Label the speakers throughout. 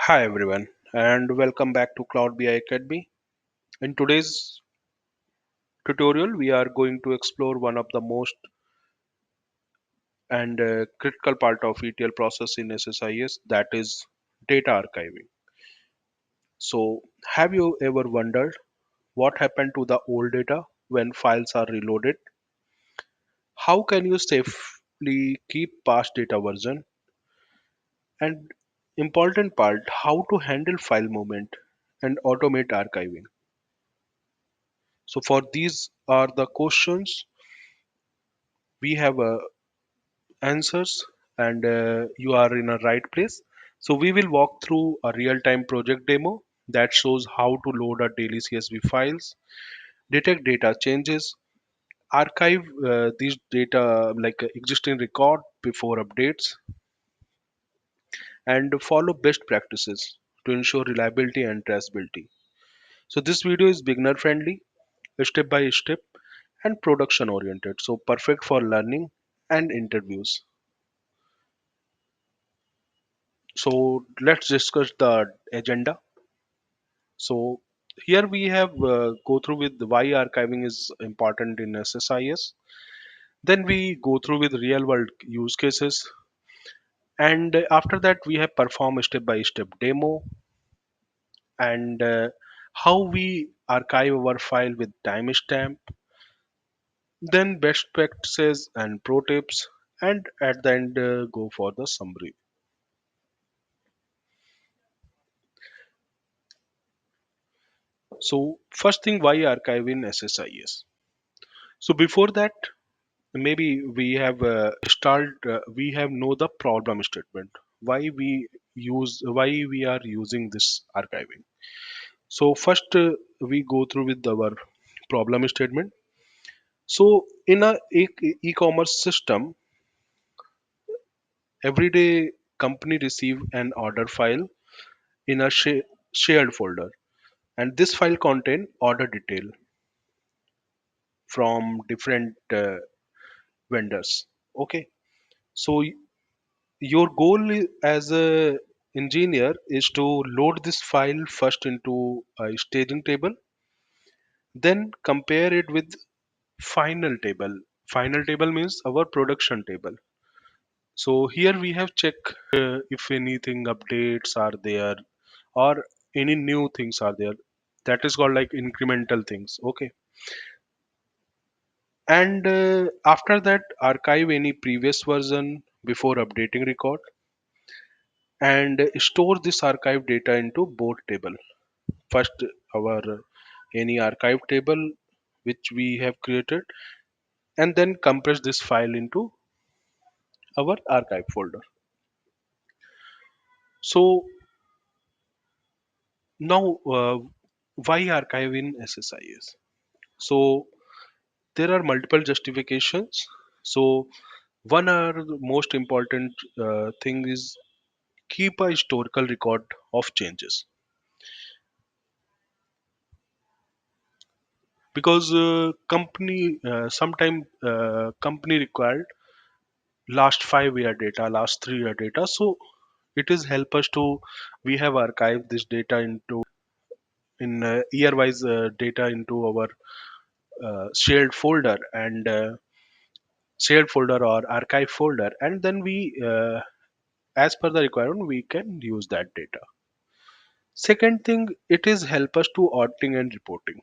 Speaker 1: Hi everyone, and welcome back to Cloud BI Academy. In today's tutorial, we are going to explore one of the most and critical part of ETL process in SSIS, that is data archiving. So, have you ever wondered what happened to the old data when files are reloaded? How can you safely keep past data version? And important part, how to handle file movement and automate archiving. So, for these are the questions we have answers, and you are in a right place. So we will walk through a real-time project demo that shows how to load a daily CSV files, detect data changes, archive these data like existing record before updates, and follow best practices to ensure reliability and traceability. So this video is beginner friendly, step by step, and production oriented. So perfect for learning and interviews. So let's discuss the agenda. So here we have go through with why archiving is important in SSIS. Then we go through with real world use cases, and after that we have perform step by step demo and how we archive our file with timestamp. Then best practices and pro tips, and at the end go for the summary. So first thing, why archive in SSIS? So before that, maybe we have know the problem statement, why we are using this archiving. So first we go through with our problem statement. So in a e-commerce system, every day company receive an order file in a shared folder, and this file contain order detail from different vendors. Okay, so your goal as a engineer is to load this file first into a staging table, then compare it with final table. Final table means our production table. So here we have check if anything updates are there or any new things are there. That is called like incremental things. Okay, and after that archive any previous version before updating record, and store this archive data into both table. First our any archive table which we have created, and then compress this file into our archive folder. So now why archive in SSIS? So there are multiple justifications. So one are the most important thing is keep a historical record of changes, because sometime company required last 5 year data, last 3 year data. So it is help us to we have archived this data into in year wise data into our shared folder, and shared folder or archive folder, and then we as per the requirement we can use that data. Second thing, it is help us to auditing and reporting.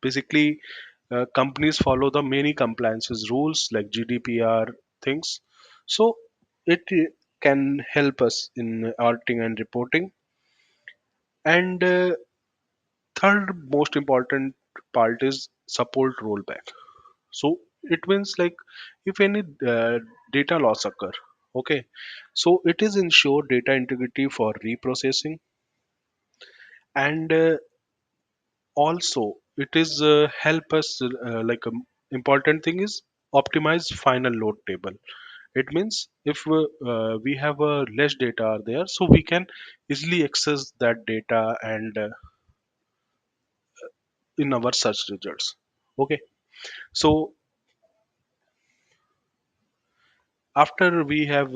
Speaker 1: Basically companies follow the many compliances rules like GDPR things. So it can help us in auditing and reporting. And third most important part is support rollback. So it means like if any data loss occur, okay, so it is ensure data integrity for reprocessing, and also it is help us important thing is optimize final load table. It means if we have less data there, so we can easily access that data and in our search results. Okay, so after we have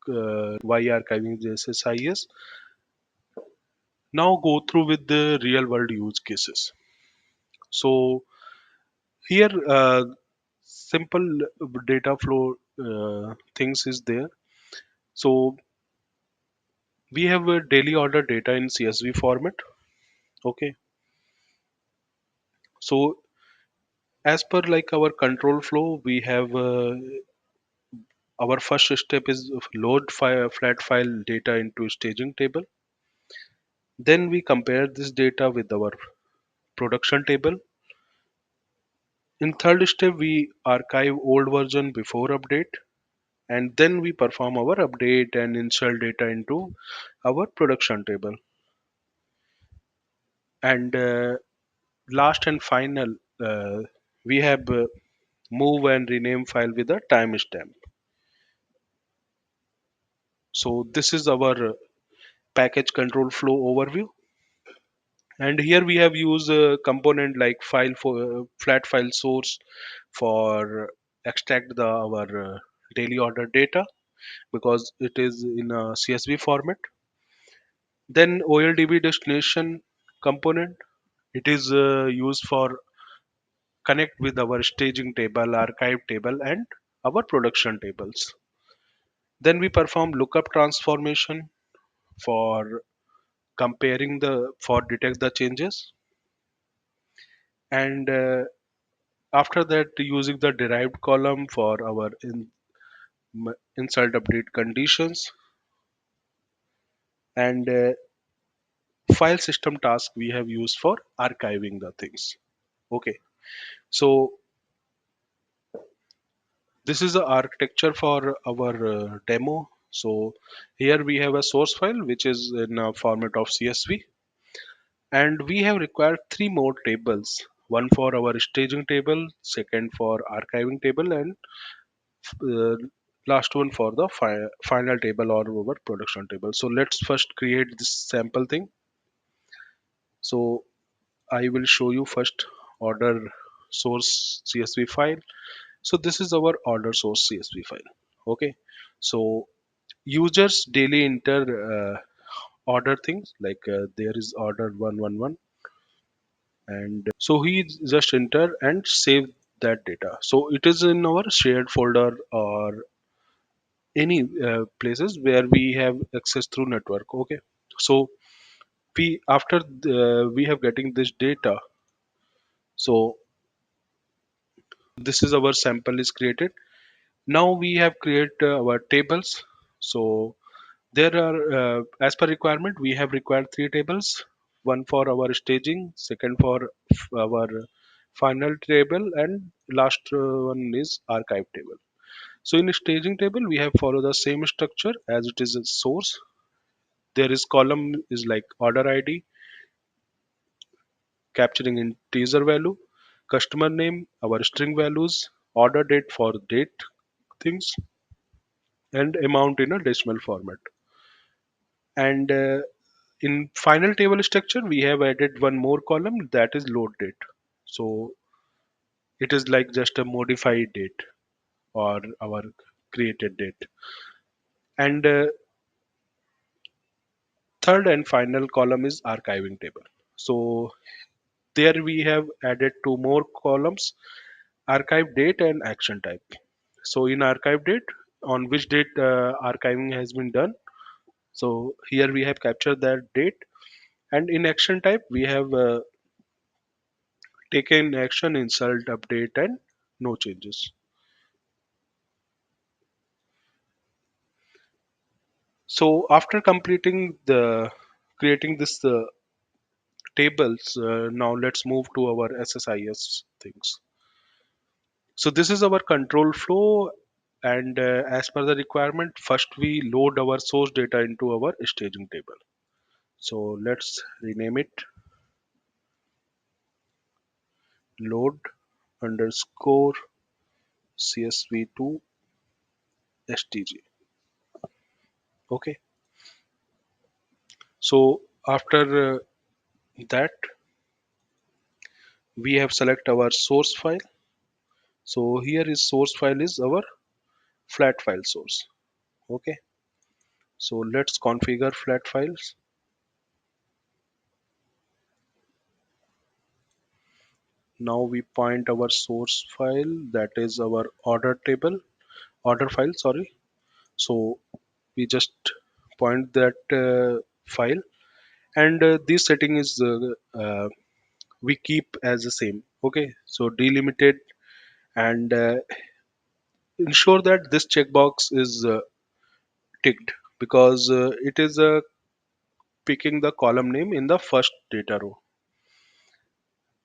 Speaker 1: why archiving the SSIS. Now go through with the real world use cases. So here, simple data flow things is there. So we have a daily order data in CSV format. Okay. So as per like our control flow, we have our first step is load flat file data into staging table. Then we compare this data with our production table. In third step, we archive old version before update, and then we perform our update and insert data into our production table. And last and final, we have move and rename file with a timestamp. So this is our package control flow overview. And here we have used a component like file for flat file source for extract our daily order data because it is in a CSV format. Then OLDB destination component, it is used for connect with our staging table, archive table, and our production tables. Then we perform lookup transformation for comparing the for detect the changes, and after that using the derived column for our insert update conditions, and file system task we have used for archiving the things. Okay, so this is the architecture for our demo. So here we have a source file which is in a format of CSV, and we have required three more tables. One for our staging table, second for archiving table, and uh, last one for the final table or our production table. So let's first create this sample thing. So I will show you first order source CSV file. So this is our order source CSV file. Okay. So users daily enter order things like there is order 111, and so he just enter and save that data. So it is in our shared folder or any places where we have access through network. Okay. So we after we have getting this data, so this is our sample is created. Now we have created our tables. So there are as per requirement we have required three tables, one for our staging, second for our final table, and last one is archive table. So in staging table we have follow the same structure as it is a source. There is column is like order ID capturing integer value, customer name, our string values, order date for date things, and amount in a decimal format. And in final table structure, we have added one more column that is load date. So it is like just a modified date or our created date. And third and final column is archiving table. So there we have added two more columns, archive date and action type. So in archive date, on which date archiving has been done. So here we have captured that date, and in action type we have taken action, insult, update, and no changes. So after completing the creating this tables, now let's move to our SSIS things. So this is our control flow, and as per the requirement, first we load our source data into our staging table. So let's rename it load underscore CSV2 STG. Okay. So after that, we have select our source file. So here is source file is our flat file source. Okay. So let's configure flat files. Now we point our source file, that is our order file, sorry. So we just point that file, and this setting is we keep as the same. Okay, so delimited, and ensure that this checkbox is ticked, because it is picking the column name in the first data row.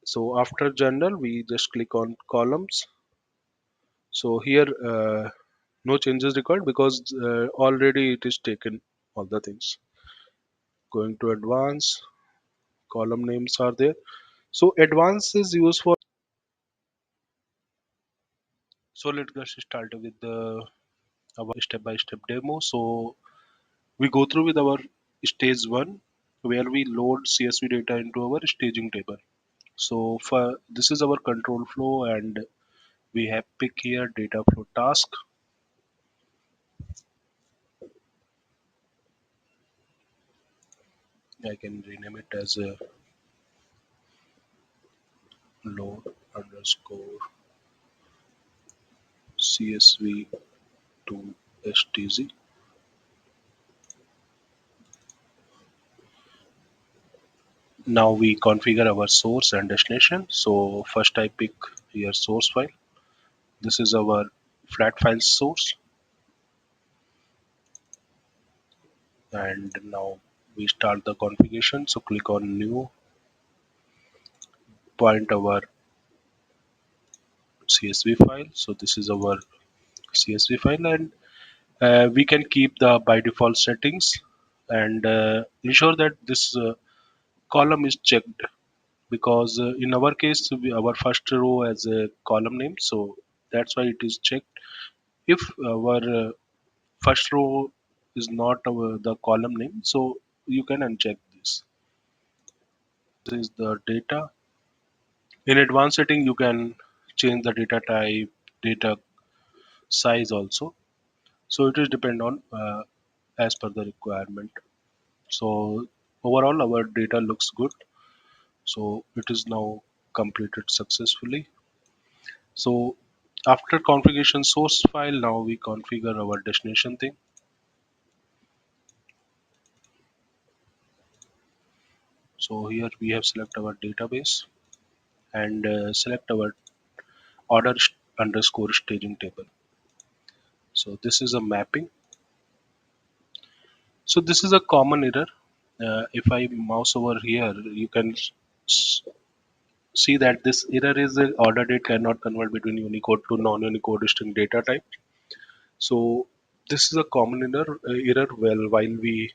Speaker 1: So after general, we just click on columns. So here no changes required, because already it is taken all the things. Going to advanced, column names are there. So advanced is used for. So let's get started with our step-by-step demo. So we go through with our stage one, where we load CSV data into our staging table. So for this is our control flow, and we have pick here data flow task. I can rename it as a load underscore CSV to STZ. Now we configure our source and destination. So first I pick here source file. This is our flat file source, and now we start the configuration. So click on new, point our CSV file. So this is our CSV file, and we can keep the by default settings, and ensure that this column is checked, because in our case our first row as a column name, so that's why it is checked. If our first row is not the column name, so you can uncheck this. This is the data. In advanced setting, you can change the data type, data size also. So it is depend on as per the requirement. So overall, our data looks good. So it is now completed successfully. So after configuration source file, now we configure our destination thing. So here we have select our database, and select our underscore staging table. So this is a mapping. So this is a common error. If I mouse over here, you can s- see that this error is order date cannot convert between Unicode to non-Unicode string data type. So this is a common error well while we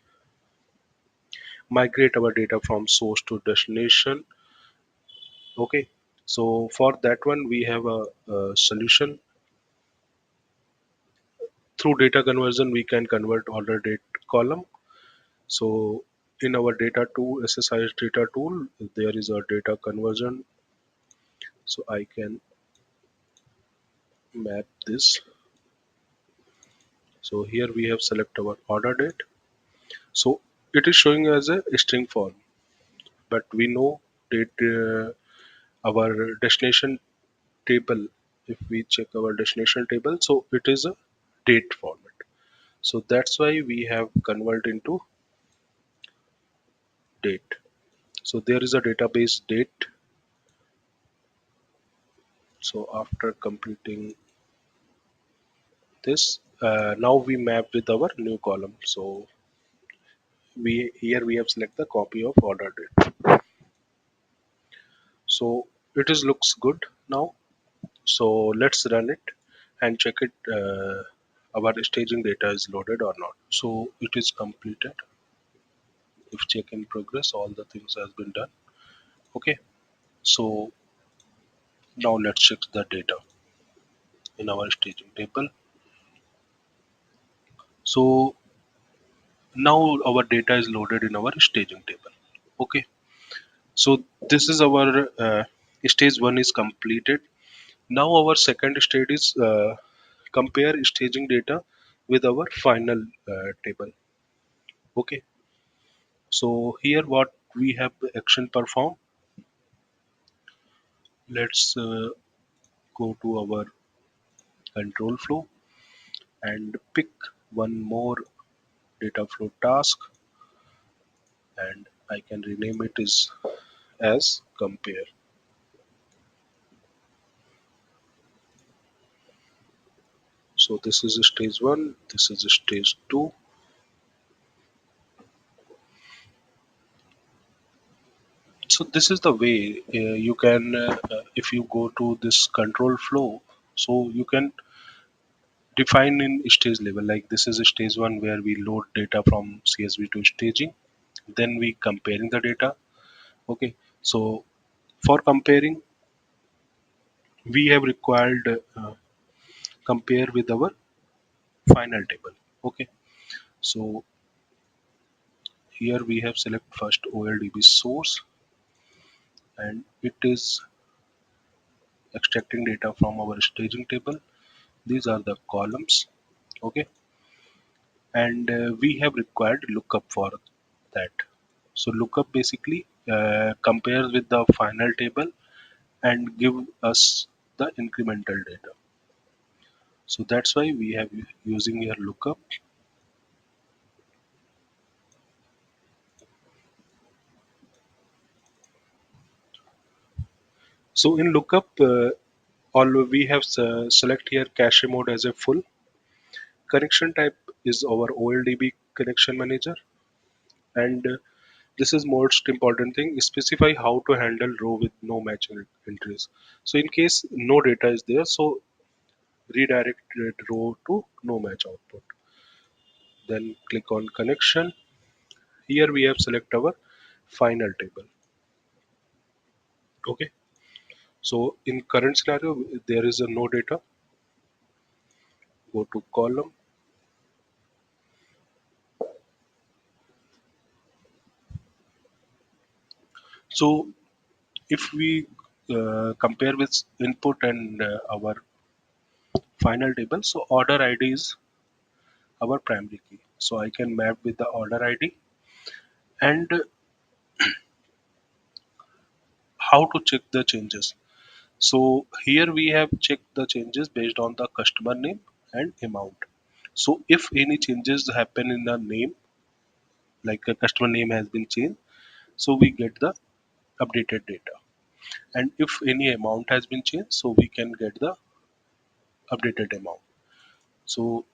Speaker 1: migrate our data from source to destination. Okay, so for that one we have a solution. Through data conversion, we can convert order date column. So in our data tool, SSIS data tool, there is a data conversion. So I can map this. So here we have select our order date. So it is showing as a string form, but we know that our destination table, if we check our destination table, so it is a date format. So that's why we have convert into date. So there is a database date. So after completing this, now we map with our new column. So we here we have select the copy of order date. So it is looks good now. So let's run it and check it. Our staging data is loaded or not. So it is completed. If check in progress, all the things has been done. Okay. So now let's check the data in our staging table. So now our data is loaded in our staging table. Okay. So this is our stage one is completed. Now our second stage is compare staging data with our final table. Okay, so here what we have the action perform. Let's go to our control flow and pick one more data flow task, and I can rename it as compare. So this is stage 1, this is stage 2. So this is the way you can, if you go to this control flow, so you can define in stage level. Like this is stage 1 where we load data from CSV to staging. Then we comparing the data. Okay. So for comparing, we have required compare with our final table. Okay. So here we have select first OLDB source, and it is extracting data from our staging table. These are the columns. Okay, and we have required lookup for that. So lookup basically compares with the final table and give us the incremental data. So that's why we have using here lookup. So in lookup, all we have select here cache mode as a full. Connection type is our OLDB connection manager, and this is most important thing. Specify how to handle row with no match entries. So in case no data is there, so redirect that row to no match output. Then click on connection. Here we have select our final table. Okay. So in current scenario, there is a no data. Go to column. So if we compare with input and our final table, so order ID is our primary key. So I can map with the order ID, and how to check the changes. So here we have checked the changes based on the customer name and amount. So if any changes happen in the name, like a customer name has been changed, so we get the updated data. And if any amount has been changed, so we can get the updated amount. So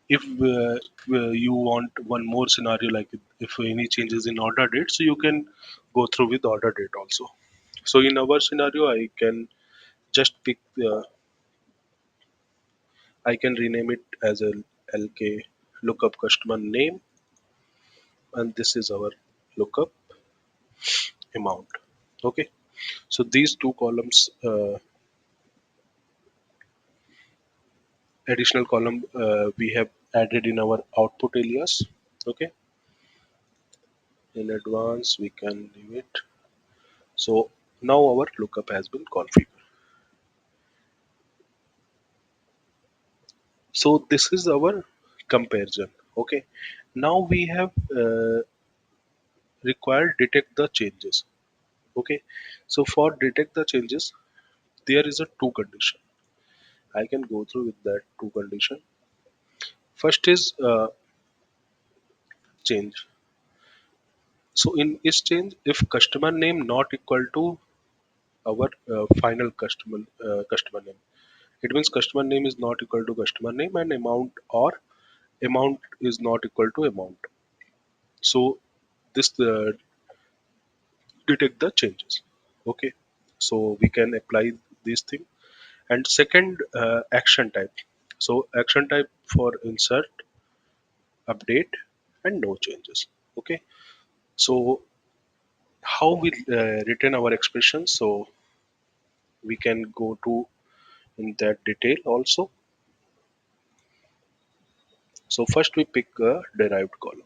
Speaker 1: if you want one more scenario, like if any changes in order date, so you can go through with order date also. So in our scenario, I can just pick I can rename it as a LK lookup customer name, and this is our lookup amount. Okay, so these two columns, additional column, we have added in our output alias. Okay, in advance we can leave it. So now our lookup has been configured. So this is our comparison. Okay, now we have required detect the changes. Okay, so for detect the changes, there is a two condition. I can go through with that two condition. First is change. So in is change, if customer name not equal to our final customer name, it means customer name is not equal to customer name, and amount or amount is not equal to amount. So this detect the changes. Okay, so we can apply this thing. And second, action type. So action type for insert, update, and no changes. Okay, so how we return our expression, so we can go to in that detail also. So first we pick a derived column.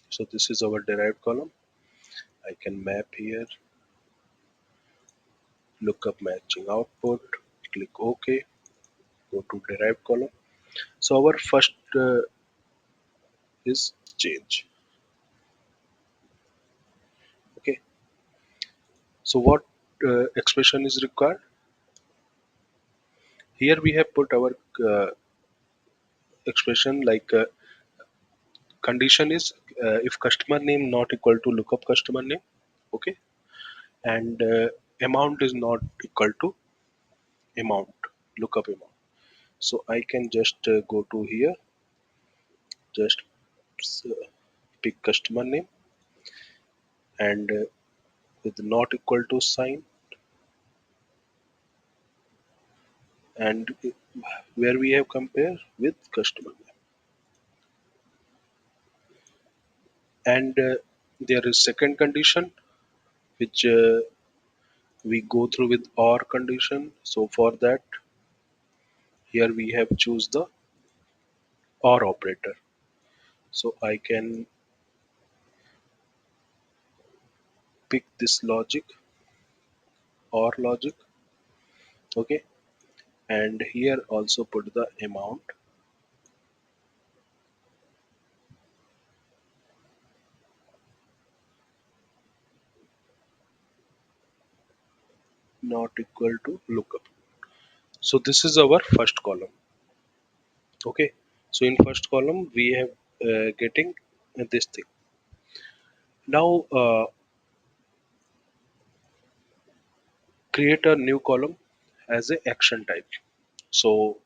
Speaker 1: So this is our derived column. I can map here, look up matching output, click OK, go to derived column. So our first is change. Okay, so what expression is required? Here we have put our expression like condition is if customer name not equal to lookup customer name. Okay, and amount is not equal to amount, lookup amount. So I can just go to here, just uh, pick customer name, and with not equal to sign, and where we have compare with customer name. And there is second condition which we go through with or condition. So for that, here we have choose the or operator. So I can pick this logic, or logic. Okay, and here also put the amount, not equal to lookup. So this is our first column. Okay, so in first column we have getting this thing. Now create a new column as a action type. So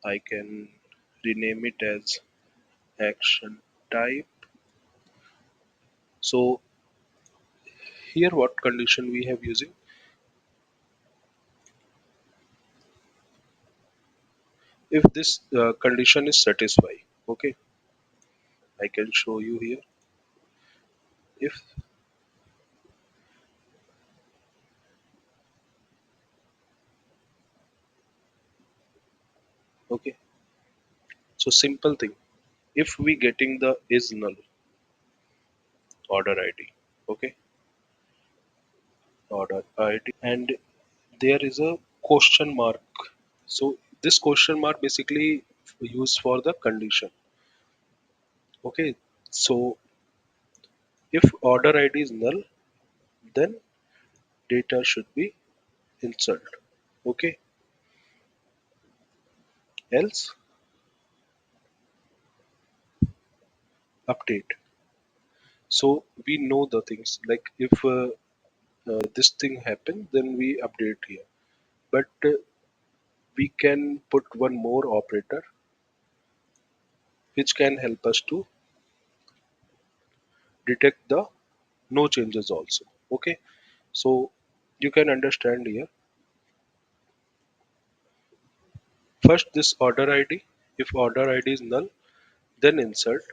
Speaker 1: I can rename it as action type. So here what condition we have using? If this condition is satisfied, okay, I can show you here. If okay, so simple thing. If we getting the is null order ID, okay, order ID, and there is a question mark. So this question mark basically used for the condition. Okay, so if order ID is null, then data should be insert. Okay, else update. So we know the things like if this thing happen, then we update here. But we can put one more operator which can help us to detect the no changes also. Okay, so you can understand here. First, this order ID. If order ID is null, then insert.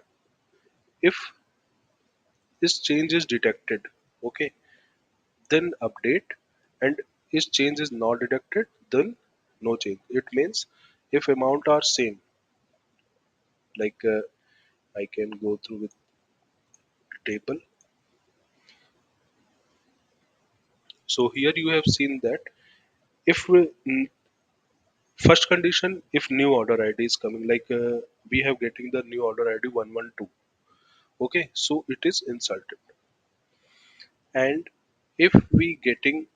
Speaker 1: If this change is detected, okay, then update. And if change is not detected, then no change. It means if amount are same, like I can go through with table. So here you have seen that if first condition, if new order ID is coming, like we have getting the new order ID 112. Okay, so it is inserted. And if we getting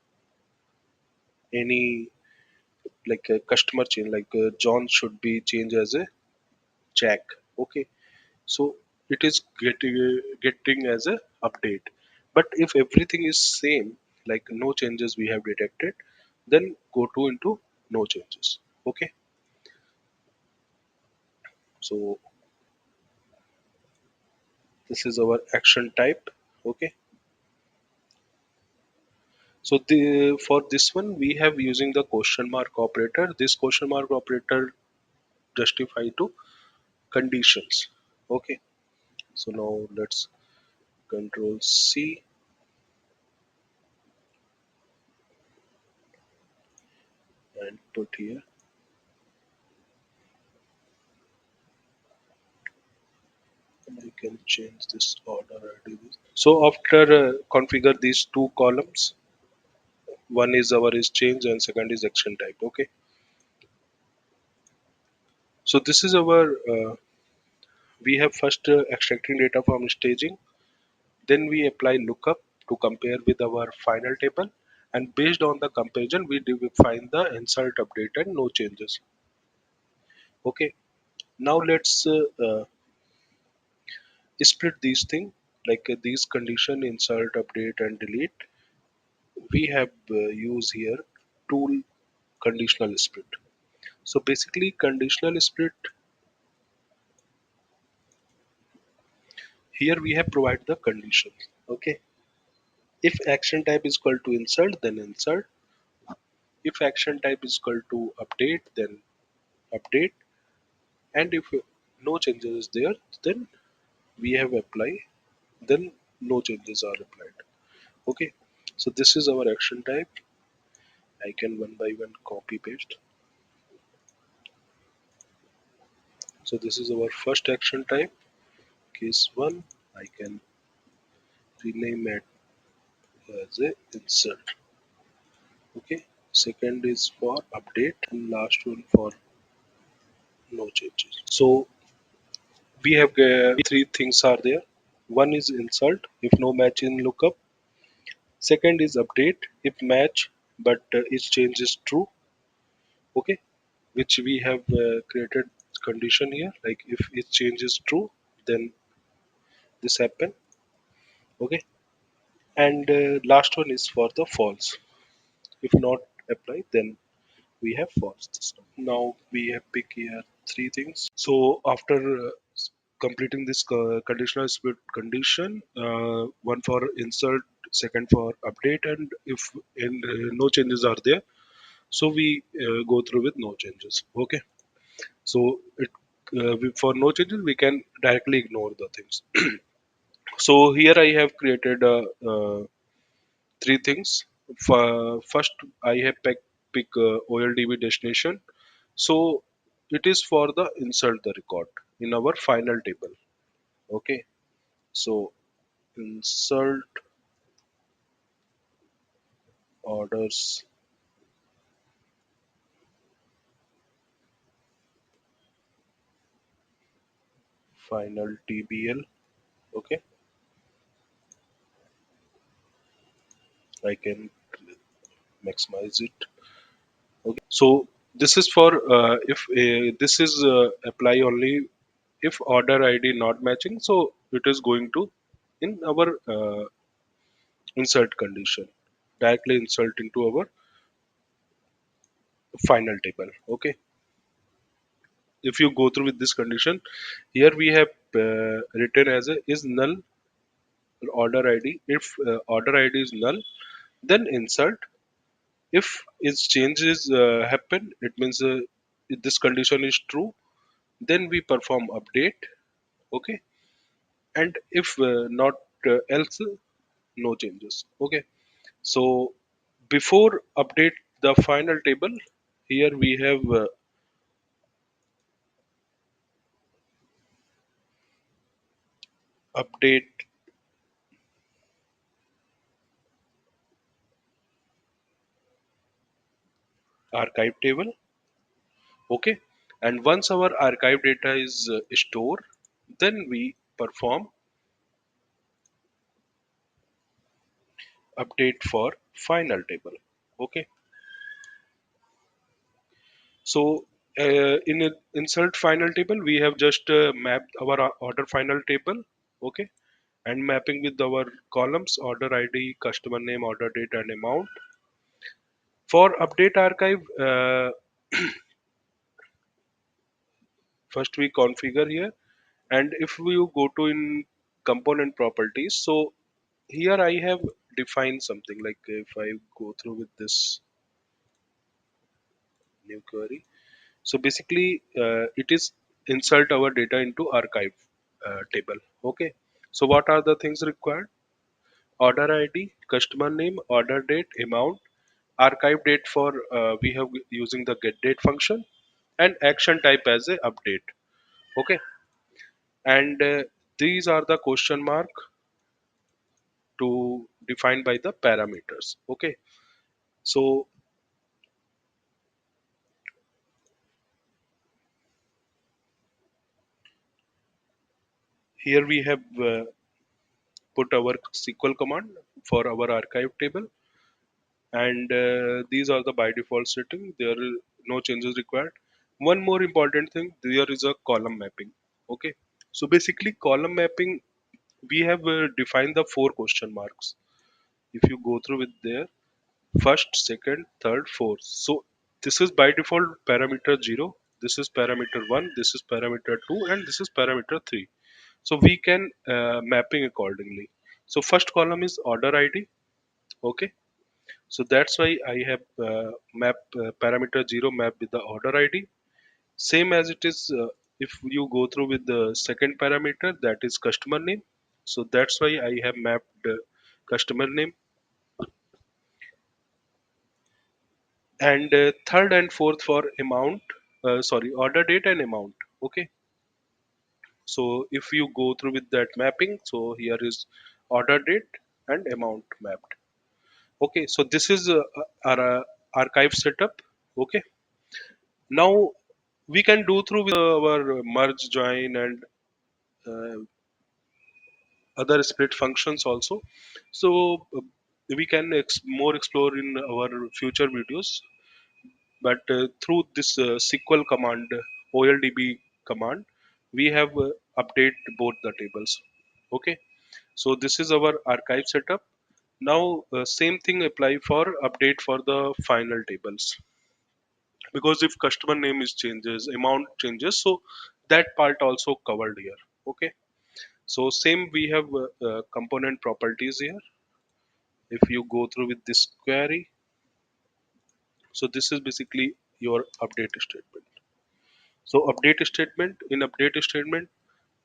Speaker 1: any like a customer change, like John should be changed as a Jack. Okay, so it is getting as a update. But if everything is same, like no changes we have detected, then go to into no changes. Okay, so this is our action type. Okay, so the for this one we have using the question mark operator. This question mark operator justify to conditions. Okay, so now let's control C and put here, and I can change this order ID. So after configure these two columns, one is our is change and second is action type. Okay, so this is our We have first extracting data from staging, then we apply lookup to compare with our final table, and based on the comparison, we define the insert, update, and no changes. Okay, now let's split these things like these condition insert, update, and delete. We have use here tool conditional split. So basically, conditional split here we have provide the condition. Okay, if action type is equal to insert, then insert. If action type is equal to update, then update. And if no changes is there, then we have apply. Then no changes are applied. Okay, so this is our action type. I can one by one copy paste. So this is our first action type, case one. I can rename it as a insert. Okay, second is for update, and last one for no changes. So we have three things are there. One is insert if no match in lookup. Second is update if match but each change is true. Okay, which we have created condition here, like if each change is true, then this happen. Okay, and last one is for the false. If not apply, then we have false this time. Now we have pick here three things. So after completing this conditional split condition, one for insert, second for update, and if no changes are there, so we go through with no changes. Okay, so for no changes we can directly ignore the things. So here I have created three things. First, I have pick OLDB destination. So it is for the insert the record in our final table. Okay, so insert orders final TBL. Okay, I can maximize it. Okay, so this is for if this is apply only if order ID not matching. So it is going to in our insert condition directly insert into our final table. Okay, if you go through with this condition, here we have written as a is null order id. If order id is null, then insert. If its changes happen, it means if this condition is true, then we perform update. Okay, and if not else, no changes. Okay, so before update the final table, here we have update archive table. Okay, and once our archive data is stored, then we perform update for final table. Okay, so in insert final table we have just mapped our order final table. Okay, and mapping with our columns order id, customer name, order date, and amount. For update archive, first we configure here, and if we go to in component properties, so here I have defined something like if I go through with this new query. So basically, it is insert our data into archive table. Okay. So what are the things required? Order ID, customer name, order date, amount, archive date for we have using the get date function, and action type as a update. Okay. And these are the question mark to defined by the parameters. Okay. So Here we have put our SQL command for our archive table, and these are the by default setting. There is no changes required. One more important thing, there is a column mapping. Okay, so basically column mapping, we have defined the four question marks. If you go through with there, first, second, third, fourth. So this is by default parameter 0, this is parameter 1, this is parameter 2, and this is parameter 3. So we can mapping accordingly. So first column is order ID. Okay, so that's why I have map parameter 0 map with the order ID, same as it is. If you go through with the second parameter, that is customer name, so that's why I have mapped customer name. And third and fourth for amount, sorry, order date and amount. Okay, so if you go through with that mapping, so here is order date and amount mapped. Okay, so this is our archive setup. Okay, now we can do through with our merge, join, and uh, other split functions also. So we can more explore in our future videos. But through this SQL command, OLDB command, we have update both the tables. Okay, so this is our archive setup. Now same thing apply for update for the final tables, because if customer name is changes, amount changes, so that part also covered here. Okay, so same we have component properties here. If you go through with this query, so this is basically your update statement. So update statement, in update statement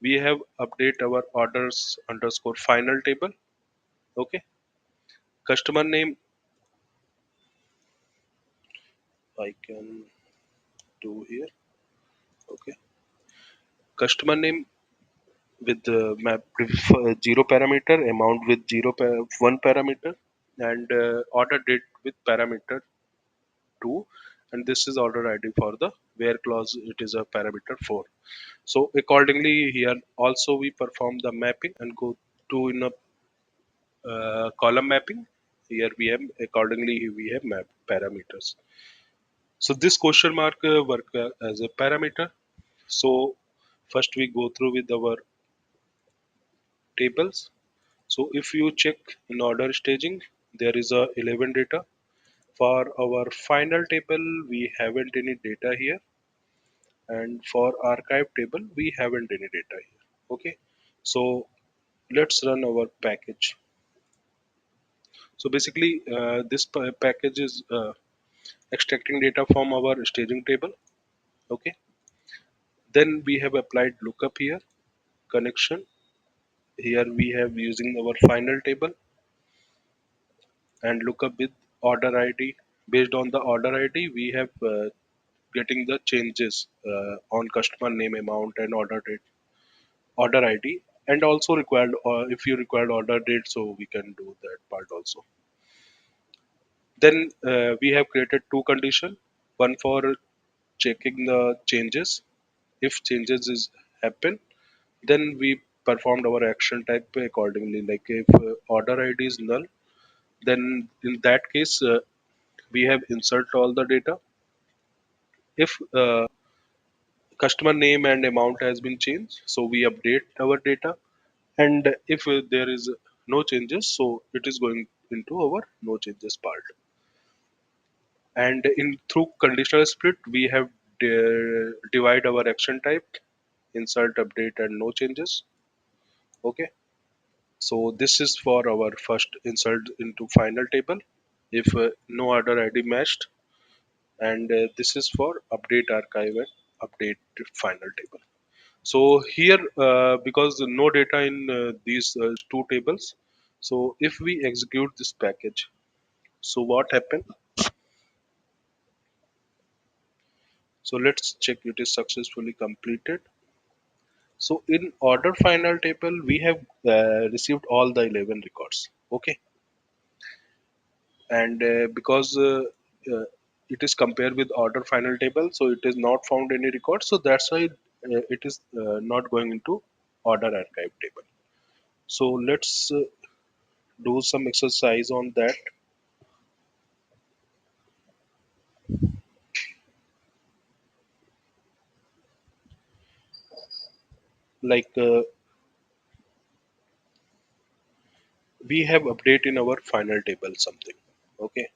Speaker 1: we have update our orders underscore final table. Okay, customer name I can do here. Okay, customer name with the map with, zero parameter, amount with one parameter, and order date with parameter 2, and this is order ID for the where clause, it is a parameter 4. So accordingly here also we perform the mapping and go to in a column mapping. Here we have accordingly we have map parameters. So this question mark work as a parameter. So first we go through with our tables. So if you check in order staging, there is a 11 data. For our final table, we haven't any data here, and for archive table, we haven't any data here. Okay, so let's run our package. So basically, this package is extracting data from our staging table. Okay, then we have applied lookup here, connection. Here we have using our final table and lookup with order ID. Based on the order ID, we have getting the changes on customer name, amount, and order date, order ID, and also required. If you required order date, so we can do that part also. Then we have created two condition. One for checking the changes. If changes is happen, then we performed our action type accordingly. Like if order ID is null, then in that case we have insert all the data. If customer name and amount has been changed, so we update our data. And if there is no changes, so it is going into our no changes part. And in through conditional split, we have divide our action type, insert, update, and no changes. Okay, so this is for our first insert into final table if no order ID matched, and this is for update archive and update final table. So here because no data in these two tables, so if we execute this package, so what happened? So let's check it is successfully completed. So in order final table, we have received all the 11 records. Okay, and because it is compared with order final table, so it is not found any record. So that's why it is not going into order archive table. So let's do some exercise on that. Like we have update in our final table something. Okay,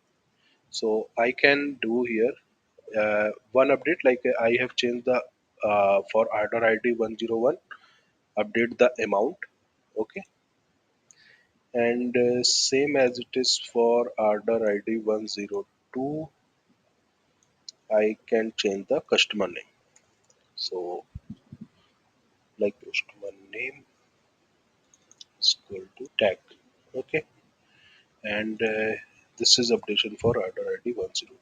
Speaker 1: so I can do here one update, like I have changed the for order ID 101, update the amount. Okay, and same as it is for order ID 102, I can change the customer name. So like customer name is equal to tag. Okay, and this is updation for order ID 102.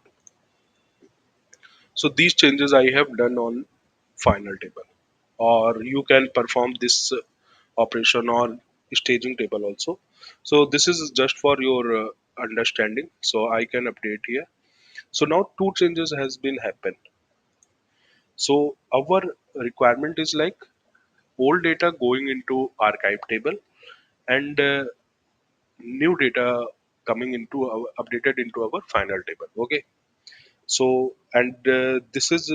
Speaker 1: So these changes I have done on final table, or you can perform this operation on staging table also. So this is just for your understanding. So I can update here. So now two changes has been happened. So our requirement is like old data going into archive table, and new data coming into our updated into our final table. Okay. So and this is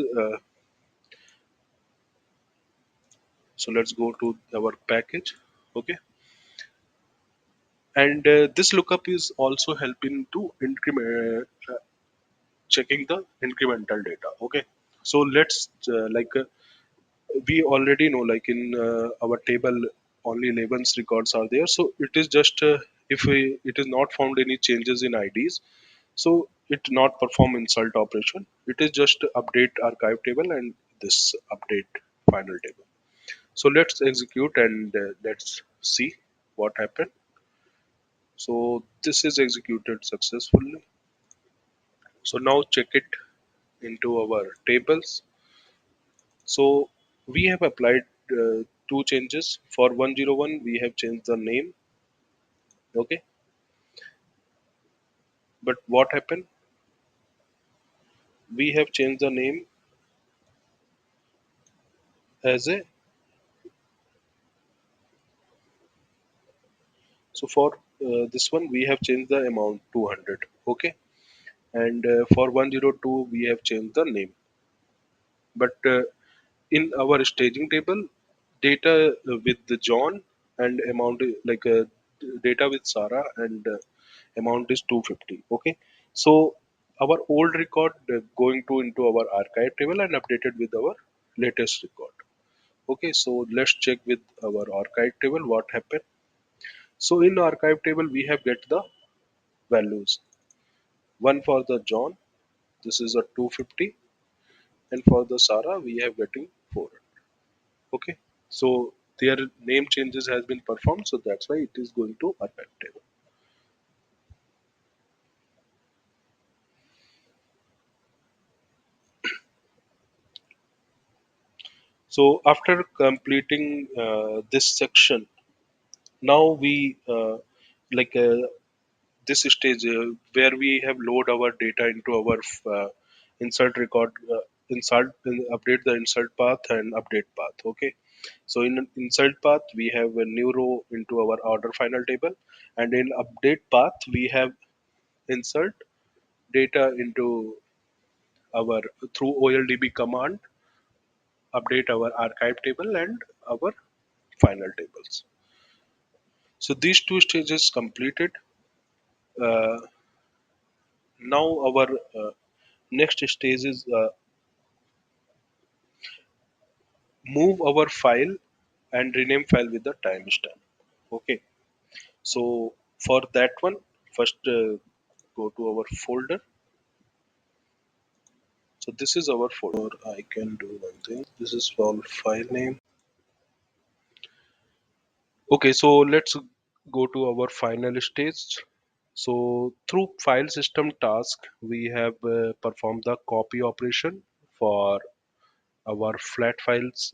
Speaker 1: so let's go to our package. Okay, and this lookup is also helping to increment checking the incremental data. Okay, so let's we already know, like in our table only 11 records are there, so it is just if it is not found any changes in IDs, so it not perform insult operation, it is just update archive table and this update final table. So let's execute and let's see what happened. So this is executed successfully. So now check it into our tables. So we have applied two changes. For 101, we have changed the name. Okay. But what happened? We have changed the name as a, so for this one, we have changed the amount 200. Okay. And for 102, we have changed the name. But in our staging table, data with the John and amount data with Sarah and amount is 250. Okay, so our old record going to into our archive table and updated with our latest record. Okay, so let's check with our archive table what happened. So in archive table we have get the values. One for the John, this is a 250, and for the Sarah we have getting 400. Okay, so their name changes has been performed, so that's why it is going to archive table. So after completing this section, now we like this stage where we have load our data into our insert record, update the insert path and update path. Okay, so in insert path we have a new row into our order final table, and in update path we have insert data into our through OLDB command, update our archive table and our final tables. So these two stages completed. Uh, Now our next stage is move our file and rename file with the timestamp. Okay. So for that one, first go to our folder. So this is our folder. I can do one thing. This is for file name. Okay, so let's go to our final stage. So through file system task, we have performed the copy operation for our flat files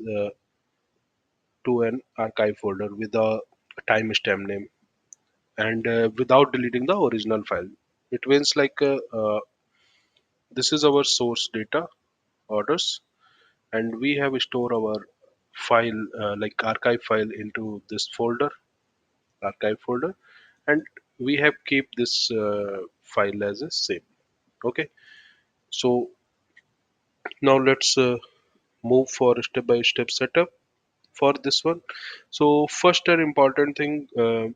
Speaker 1: to an archive folder with a timestamp name, and without deleting the original file. It means like this is our source data orders, and we have stored our file like archive file into this folder, archive folder, and we have keep this file as a same. Okay, so now let's move for step by step setup for this one. So first an important thing,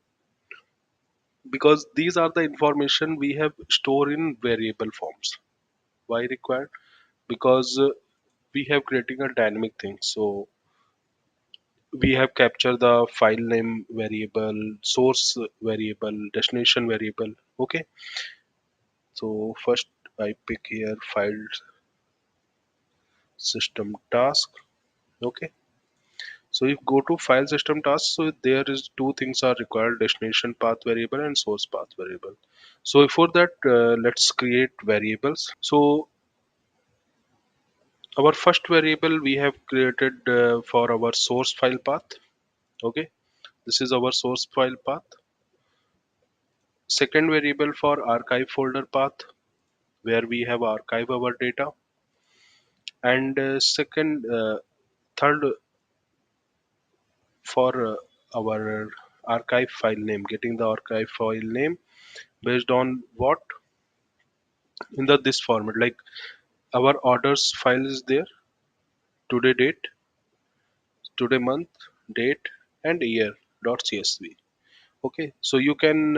Speaker 1: because these are the information we have stored in variable forms. Why required? Because we have creating a dynamic thing. So we have captured the file name variable, source variable, destination variable. Okay, so first I pick here file system task. Okay, so if go to file system task, so there is two things are required: destination path variable and source path variable. So before that, let's create variables. So our first variable we have created for our source file path. Okay, this is our source file path. Second variable for archive folder path, where we have archive our data. And third for our archive file name, getting the archive file name based on what, in the this format, like our orders file is there, today date, today month, date, and year dot csv. Okay, so you can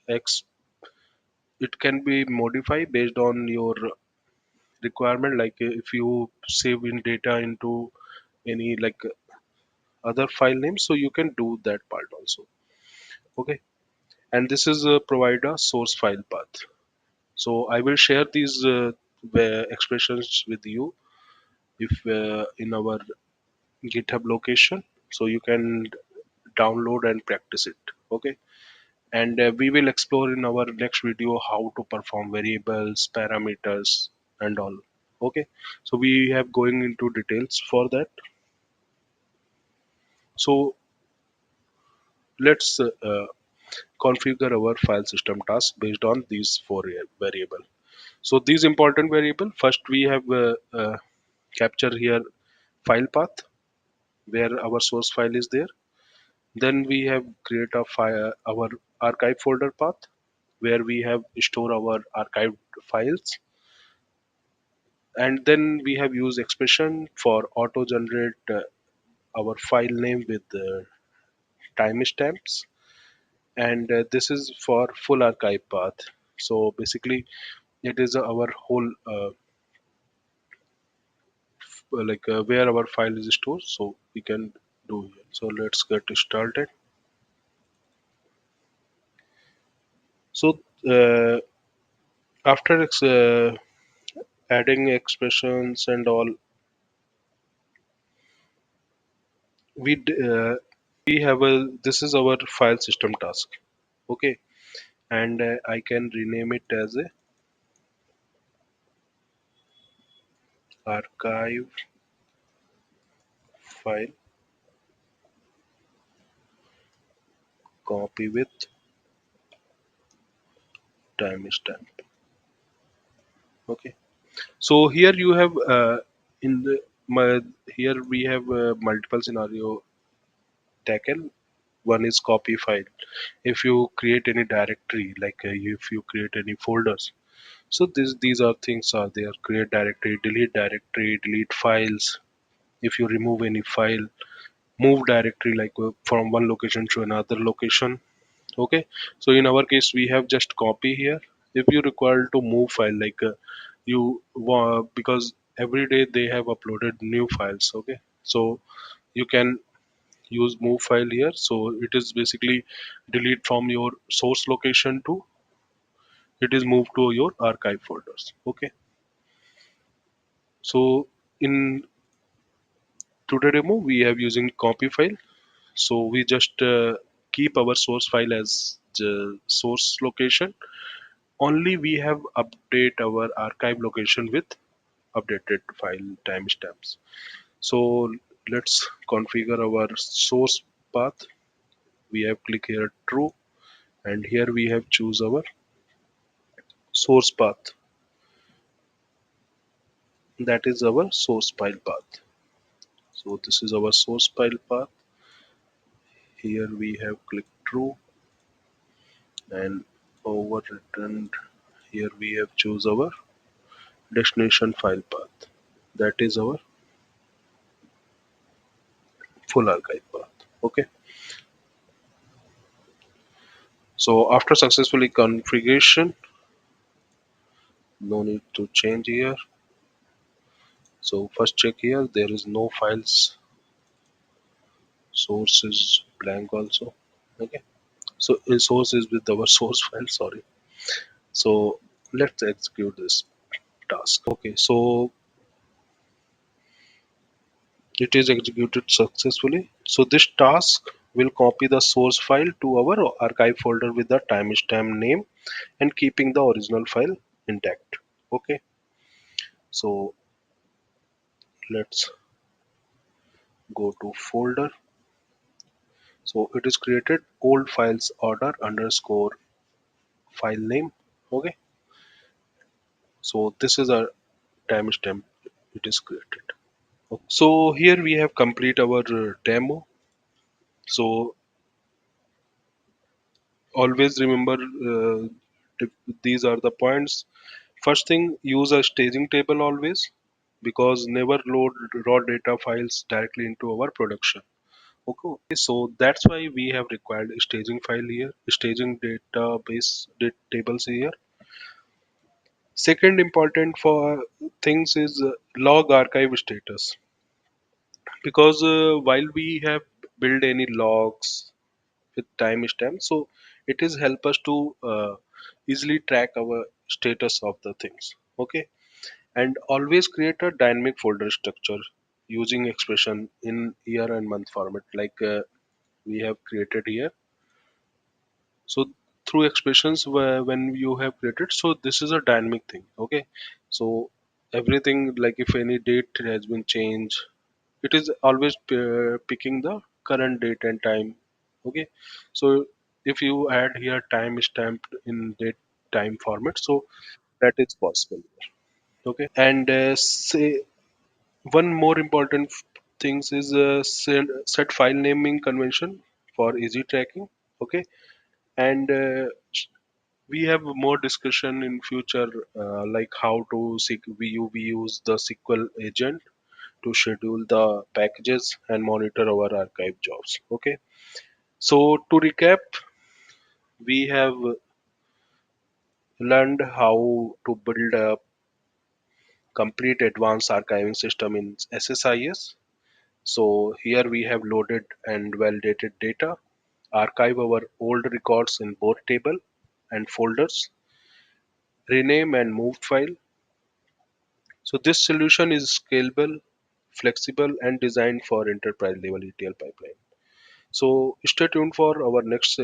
Speaker 1: it can be modified based on your requirement, like if you save in data into any like other file names, so you can do that part also. Okay, and this is provide a source file path. So I will share these expressions with you if in our github location, so you can download and practice it. Okay, and we will explore in our next video how to perform variables, parameters, and all. Okay, so we have going into details for that. So let's configure our file system task based on these four variable. So these important variable, first we have capture here file path where our source file is there. Then we have create a file, our archive folder path, where we have store our archived files. And then we have used expression for auto generate our file name with timestamps. And this is for full archive path. So basically it is our whole like where our file is stored, so we can do here. So let's get started. So after adding expressions and all, we have a, this is our file system task. Okay, and I can rename it as a archive file copy with timestamp. Okay, so here you have in the my, here we have multiple scenario taken. One is copy file. If you create any directory, like if you create any folders, so these are things are there: create directory, delete files. If you remove any file, move directory, like from one location to another location. Okay, so in our case we have just copy here. If you require to move file, like because every day they have uploaded new files. Okay, so you can use move file here. So it is basically delete from your source location to it is moved to your archive folders. Okay, so in today demo we have using copy file. So we just keep our source file as the source location. Only we have update our archive location with updated file timestamps. So let's configure our source path. We have click here true, and here we have choose our source path, that is our source file path. So this is our source file path. Here we have clicked true and overwritten. Here we have choose our destination file path. That is our full archive path. Okay. So after successfully configuration, no need to change here. So first check here, there is no files. Source is blank also. Okay. So source is with our source file. Sorry. So let's execute this task. Okay. So it is executed successfully. So this task will copy the source file to our archive folder with the timestamp name and keeping the original file intact. Okay. So let's go to folder. So it is created old files order underscore file name. Okay. So this is a timestamp it is created. Okay. So here we have complete our demo. So always remember these are the points. First thing, use a staging table always, because never load raw data files directly into our production. Okay, so that's why we have required a staging file here, staging database tables here. Second important for things is log archive status, because while we have built any logs with timestamp, so it is help us to easily track our status of the things. Okay, and always create a dynamic folder structure using expression in year and month format, like we have created here. So through expressions where when you have created, so this is a dynamic thing. Okay, so everything, like if any date has been changed, it is always picking the current date and time. Okay, so if you add here time stamped in date time format, so that is possible. Okay, and say one more important things is set file naming convention for easy tracking. Okay, and we have more discussion in future, like how to we use the SQL agent to schedule the packages and monitor our archive jobs. Okay, so to recap, we have learned how to build a complete advanced archiving system in SSIS. So here we have loaded and validated data, archive our old records in both table and folders, rename and move file. So this solution is scalable, flexible, and designed for enterprise level ETL pipeline. So stay tuned for our next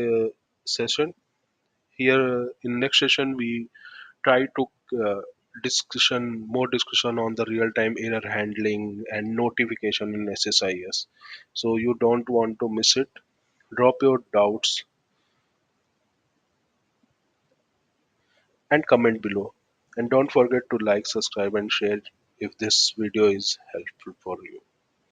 Speaker 1: session. Here in next session we try to more discussion on the real time error handling and notification in SSIS. So you don't want to miss it. Drop your doubts and comment below. And don't forget to like, subscribe, and share if this video is helpful for you.